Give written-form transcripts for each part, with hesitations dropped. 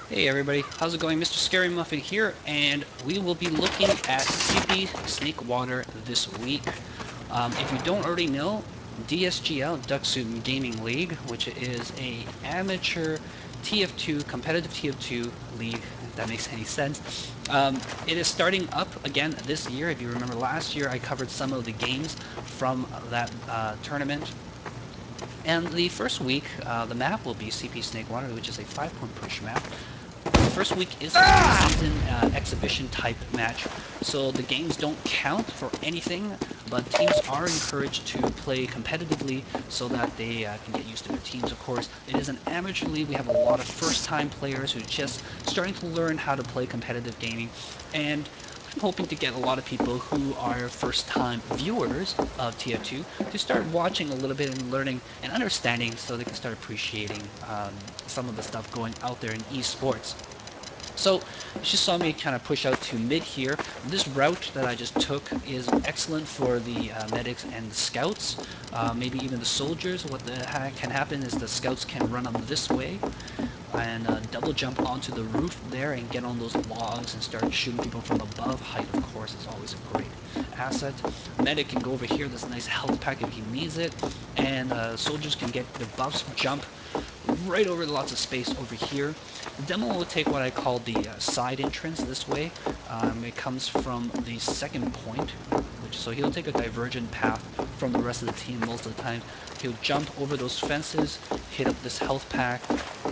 Hey everybody, how's it going? MrScaryMuffin here, and we will be looking at CP Snake Water this week. If you don't already know, DSGL Ducksuit Gaming League, which is a amateur TF2, competitive TF2 league, if that makes any sense. It is starting up again this year. If you remember last year, I covered some of the games from that tournament. And the first week, the map will be CP Snake Water, which is a 5-point push map. The first week is a season exhibition type match, so the games don't count for anything, but teams are encouraged to play competitively so that they can get used to their teams, of course. It is an amateur league. We have a lot of first-time players who are just starting to learn how to play competitive gaming, and I'm hoping to get a lot of people who are first-time viewers of TF2 to start watching a little bit and learning and understanding so they can start appreciating some of the stuff going out there in esports. So you just saw me kind of push out to mid here. This route that I just took is excellent for the medics and the scouts, maybe even the soldiers. What can happen is the scouts can run up this way and double jump onto the roof there and get on those logs and start shooting people from above. Height, of course, is always a great asset. Medic can go over here, this nice health pack if he needs it, and soldiers can get the buffs, jump right over lots of space over here. The demo will take what I call the side entrance this way. It comes from the second point, so he'll take a divergent path from the rest of the team most of the time. He'll jump over those fences, hit up this health pack,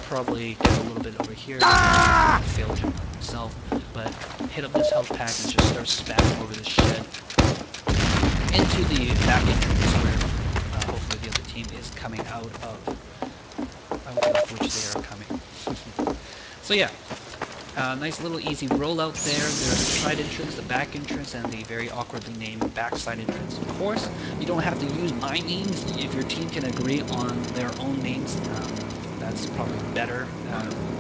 probably get a little bit over here, fail jump himself, but hit up this health pack and just start spamming over this shed into the back entrance where hopefully the other team is coming out of. Which they are coming. So yeah, nice little easy rollout there. There's the side entrance, the back entrance, and the very awkwardly named backside entrance. Of course, you don't have to use my names. If your team can agree on their own names, that's probably better.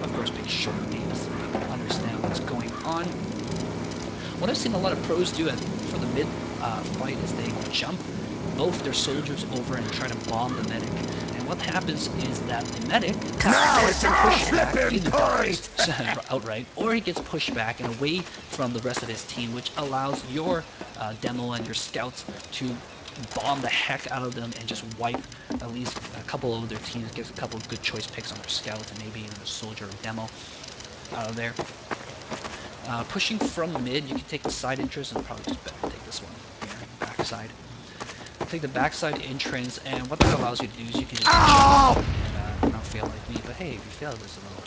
Of course, make short names so they can understand what's going on. What I've seen a lot of pros do for the mid fight is they jump both their soldiers over and try to bomb the medic. And what happens is that the medic gets pushed back, either dies outright, or he gets pushed back and away from the rest of his team, which allows your demo and your scouts to bomb the heck out of them and just wipe at least a couple of their teams, gives a couple of good choice picks on their scouts and maybe even a soldier or demo out of there. Pushing from mid, you can take the side entrance and probably just better take this one here, backside. Take the backside entrance, and what that allows you to do is you can just jump and not fail like me. But hey, if you fail, there's a little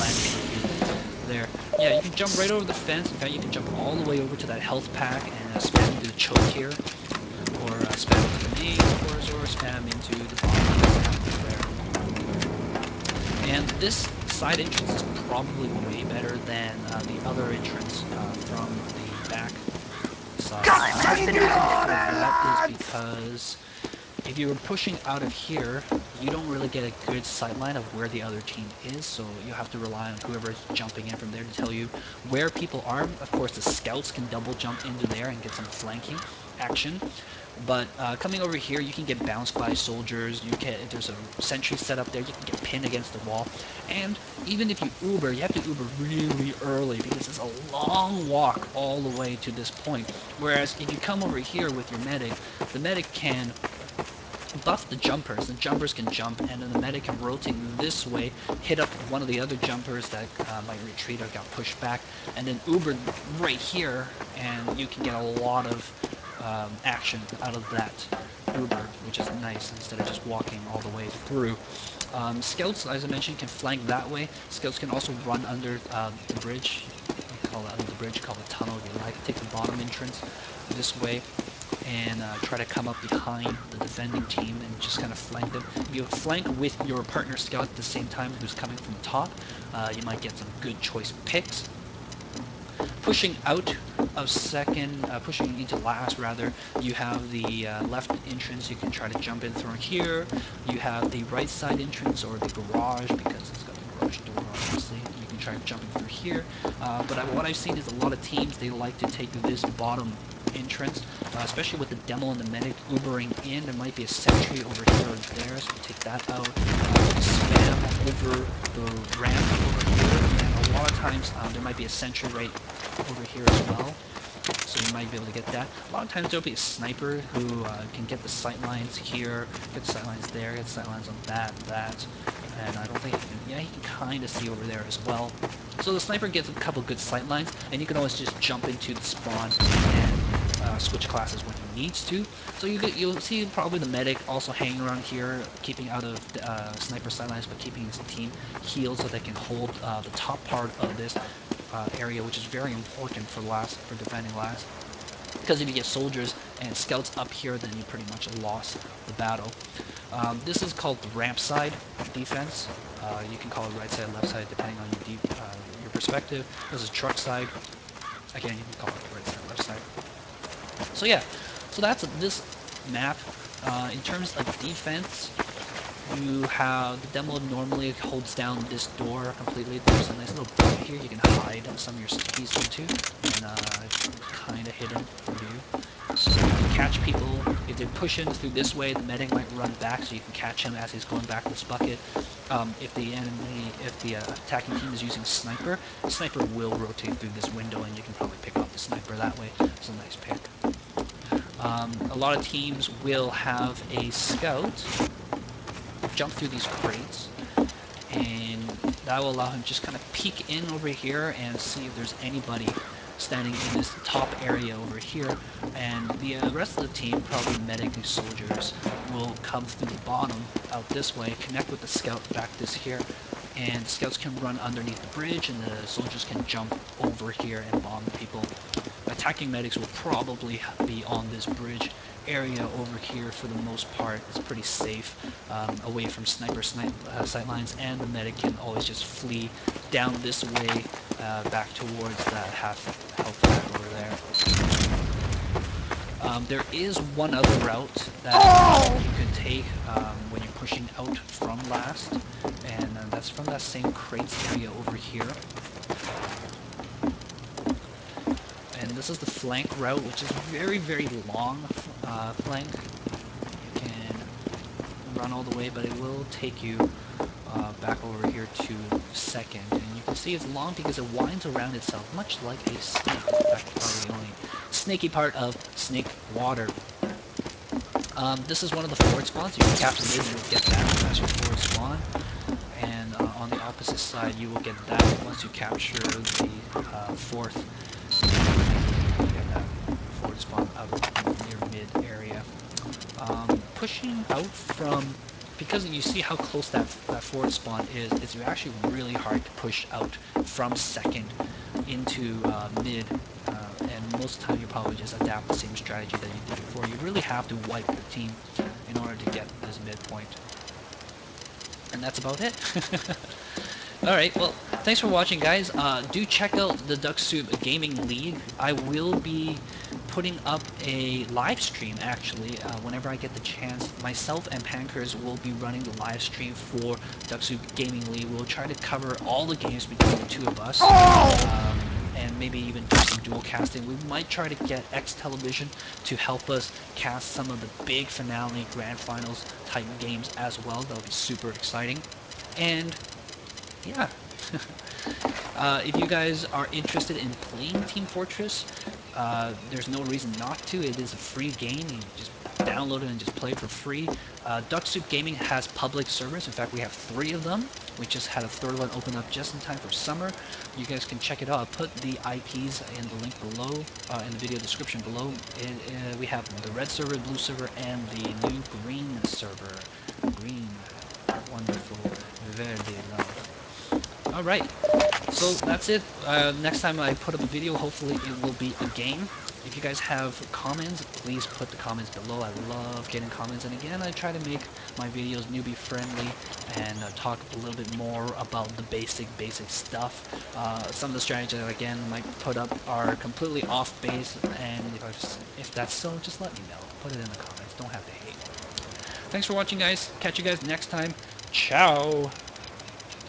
landing there. Yeah, you can jump right over the fence. In fact, you can jump all the way over to that health pack and spam into the choke here, or spam into the main, of course, or spam into the bottom there. And this side entrance is probably way better than the other entrance from the back side. The reason for that is because if you were pushing out of here, you don't really get a good sightline of where the other team is, so you have to rely on whoever's jumping in from there to tell you where people are. Of course, the scouts can double jump into there and get some flanking action. But coming over here, you can get bounced by soldiers. If there's a sentry set up there, you can get pinned against the wall. And even if you Uber, you have to Uber really early because it's a long walk all the way to this point. Whereas if you come over here with your medic, the medic can buff the jumpers can jump, and then the medic can rotate this way, hit up one of the other jumpers that might retreat or got pushed back, and then Uber right here, and you can get a lot of action out of that Uber, which is nice, instead of just walking all the way through. Scouts, as I mentioned, can flank that way. Scouts can also run under the bridge. We call it under the bridge, call it tunnel if you like. Take the bottom entrance this way and try to come up behind the defending team and just kind of flank them. If you flank with your partner scout at the same time who's coming from the top, you might get some good choice picks. Pushing out of second, pushing into last rather, you have the left entrance. You can try to jump in through here. You have the right side entrance or the garage, because it's got the garage door obviously. You can try jumping through here. But what I've seen is a lot of teams, they like to take this bottom entrance, especially with the demo and the medic Ubering in. There might be a sentry over here or there, so you take that out. Spam over the ramp over here lot of times there might be a sentry right over here as well, so you might be able to get that. A lot of times there'll be a sniper who can get the sight lines here, get the sight lines there, get the sight lines on that, and I don't think he can, yeah, he can kind of see over there as well. So the sniper gets a couple good sight lines, and you can always just jump into the spawn and switch classes when he needs to. So you'll see probably the medic also hanging around here, keeping out of sniper sight lines, but keeping his team healed so they can hold the top part of this area, which is very important for defending last. Because if you get soldiers and scouts up here, then you pretty much lost the battle. This is called the ramp side defense. You can call it right side, left side, depending on your perspective. This is truck side. Again, you can call it right side, left side. So yeah, so that's this map. In terms of defense, you have the demo normally holds down this door completely. There's a nice little bump here you can hide some of your stickies into, and kind of hidden from view. So you can catch people. If they push in through this way, the medic might run back, so you can catch him as he's going back to this bucket. If the attacking team is using sniper, the sniper will rotate through this window, and you can probably pick off the sniper that way. It's a nice pick. A lot of teams will have a scout jump through these crates, and that will allow him just kind of peek in over here and see if there's anybody standing in this top area over here, and the rest of the team, probably medic and soldiers, will come through the bottom out this way, connect with the scout back this here, and the scouts can run underneath the bridge and the soldiers can jump over here and bomb people. Attacking medics will probably be on this bridge area over here for the most part. It's pretty safe, away from sniper sight lines, and the medic can always just flee down this way back towards that half health pack over there. There is one other route that you can take when you're pushing out from last, and that's from that same crates area over here. And this is the flank route, which is very, very long flank. You can run all the way, but it will take you back over here to second. And you can see it's long because it winds around itself, much like a snake. In fact, probably the only snaky part of Snake Water. This is one of the forward spawns. You can capture this, you will get that. That's your forward spawn. And on the opposite side, you will get that once you capture the fourth. Get that forward spawn out near mid area. Pushing out from, because you see how close that forward spawn is, it's actually really hard to push out from second into mid. And most of the time you probably just adapt the same strategy that you did before. You really have to wipe the team in order to get this midpoint. And that's about it. Alright, well, thanks for watching, guys. Do check out the Duck Soup Gaming League. I will be putting up a live stream, actually, whenever I get the chance. Myself and Pankers will be running the live stream for Duck Soup Gaming League. We'll try to cover all the games between the two of us. And maybe even do some dual casting. We might try to get X Television to help us cast some of the big finale, grand finals type games as well. That'll be super exciting. And yeah. If you guys are interested in playing Team Fortress, there's no reason not to. It is a free game. You just download it and just play it for free. Duck Soup Gaming has public servers. In fact, we have 3 of them. We just had a 3rd one open up just in time for summer. You guys can check it out. I'll put the IPs in the link below, in the video description below. We have the red server, blue server, and the new green server. Green. Wonderful. Verde love. Alright, so that's it. Next time I put up a video, hopefully it will be a game. If you guys have comments, please put the comments below. I love getting comments, and again, I try to make my videos newbie friendly and talk a little bit more about the basic stuff. Some of the strategies that, again, I might put up are completely off base, and if that's so, just let me know. Put it in the comments. Don't have to hate. Thanks for watching, guys. Catch you guys next time. Ciao!